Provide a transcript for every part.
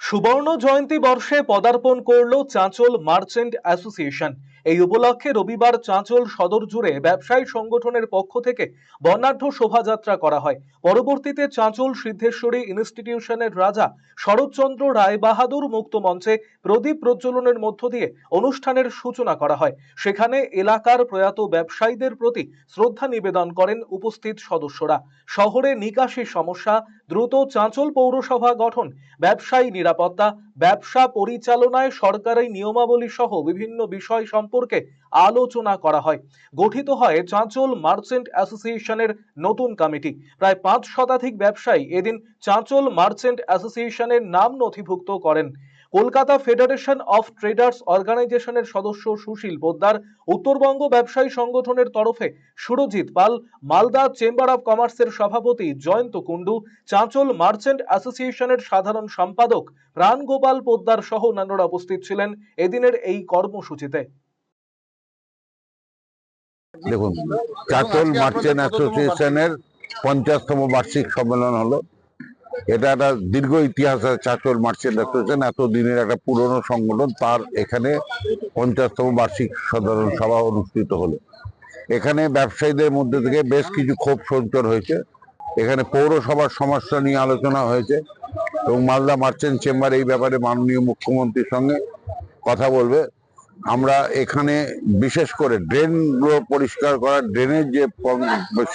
সুবর্ণ জয়ন্তী বর্ষে পদার্পণ করল চাঁচল মার্চেন্ট অ্যাসোসিয়েশন। এই উপলক্ষে রবিবার চাঁচল সদর জুড়ে ব্যবসায়ী সংগঠনের পক্ষ থেকে বর্ণাঢ্য শোভাযাত্রা করা হয়। পরবর্তীতে চাঁচল সিদ্ধেশ্বরী ইনস্টিটিউশনের রাজা শরৎচন্দ্র রায় বাহাদুর মুক্ত মঞ্চে প্রদীপ প্রজ্বলনের মধ্য দিয়ে অনুষ্ঠানের সূচনা করা হয়। সেখানে এলাকার প্রয়াত ব্যবসায়ীদের প্রতি শ্রদ্ধা নিবেদন করেন উপস্থিত সদস্যরা। শহরে নিকাশি সমস্যা, দ্রুত চাঁচল পৌরসভা গঠন, ব্যবসায়ী নিরাপত্তা, ব্যবসা পরিচালনায় সরকারি নিয়মাবলী সহ বিভিন্ন বিষয় সম্পর্কে আলোচনা করা হয়। গঠিত হয় চাঁচল মার্চেন্ট অ্যাসোসিয়েশনের নতুন কমিটি। প্রায় 5 শতাধিক ব্যবসায়ী এদিন চাঁচল মার্চেন্ট অ্যাসোসিয়েশনের নাম নথিভুক্ত করেন। কলকাতা ফেডারেশন অফ ট্রেডার্স অর্গানাইজেশনের সদস্য সুশীল পোদ্দার, উত্তরবঙ্গ ব্যবসায়ী সংগঠনের তরফে সুরজিৎ পাল, মালদা চেম্বার অফ কমার্সের সভাপতি জয়ন্ত কুন্ডু, চাঁচল মার্চেন্ট অ্যাসোসিয়েশনের সাধারণ সম্পাদক প্রাণগোপাল পোদ্দার সহ অন্যান্যরা উপস্থিত ছিলেন এদিনের এই কর্মসূচিতে। দেখুন, চাঁচল মার্চেন্ট অ্যাসোসিয়েশনের 50তম বার্ষিক সম্মেলন হলো। এটা একটা দীর্ঘ ইতিহাস আছে। চাঁচল মার্চেন্ট অ্যাসোসিয়েশন এত দিনের একটা পুরনো সংগঠন, তার এখানে 50তম বার্ষিক সাধারণ সভা অনুষ্ঠিত হলো। এখানে ব্যবসায়ীদের মধ্যে থেকে বেশ কিছু ক্ষোভ সঞ্চার হয়েছে। এখানে পৌরসভার সমস্যা নিয়ে আলোচনা হয়েছে এবং মালদা মার্চেন্ট চেম্বার এই ব্যাপারে মাননীয় মুখ্যমন্ত্রীর সঙ্গে কথা বলবে। আমরা এখানে বিশেষ করে ড্রেনগুলো পরিষ্কার করা, ড্রেনের যে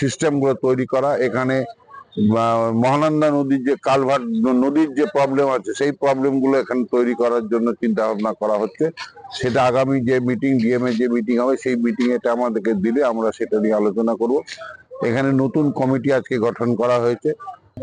সিস্টেমগুলো তৈরি করা, এখানে মহানন্দা নদীর যে কালভার্ট নদীর যে প্রবলেম আছে সেই প্রবলেমগুলো এখানে তৈরি করার জন্য চিন্তা ভাবনা করা হচ্ছে। সেটা আগামী যে মিটিং, ডিএম এর যে মিটিং হবে সেই মিটিং এটা আমাদেরকে দিলে আমরা সেটা নিয়ে আলোচনা করব। এখানে নতুন কমিটি আজকে গঠন করা হয়েছে।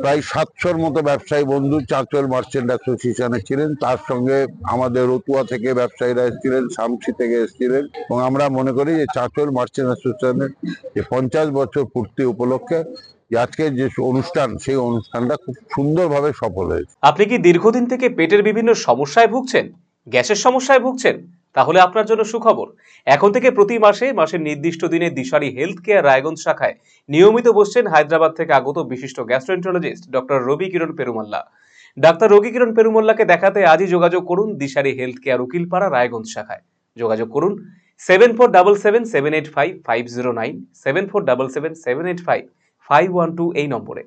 প্রায় 700-র মতো ব্যবসায়ী বন্ধু চাঁচল মার্চেন্ট অ্যাসোসিয়েশনে ছিলেন। তার সঙ্গে আমাদের রতুয়া থেকে ব্যবসায়ীরা এসেছিলেন, শামসি থেকে এসেছিলেন এবং আমরা মনে করি যে চাঁচল মার্চেন্ট অ্যাসোসিয়েশনের যে 50 বছর পূর্তি উপলক্ষে আজকে যে অনুষ্ঠান, সেই অনুষ্ঠানটা খুব সুন্দরভাবে সফল হয়েছে। আপনি কি দীর্ঘদিন থেকে পেটের বিভিন্ন সমস্যায় ভুগছেন, গ্যাসের সমস্যায় ভুগছেন? তাহলে আপনার জন্য সুখবর। এখন থেকে প্রতি মাসের নির্দিষ্ট দিনে দিশারি হেলথ কেয়ার রায়গঞ্জ শাখায় নিয়মিত বসছেন হায়দ্রাবাদ থেকে আগত বিশিষ্ট গ্যাস্ট্রোএন্টারোলজিস্ট ডক্টর রবি কিরণ পেরুমাল্লা। ডাক্তার রবি কিরণ পেরুমাল্লাকে দেখাতে আজই যোগাযোগ করুন দিশারি হেলথ কেয়ার উকিলপাড়া রায়গঞ্জ শাখায়। যোগাযোগ করুন 7477785509, 7477785512 এই নম্বরে।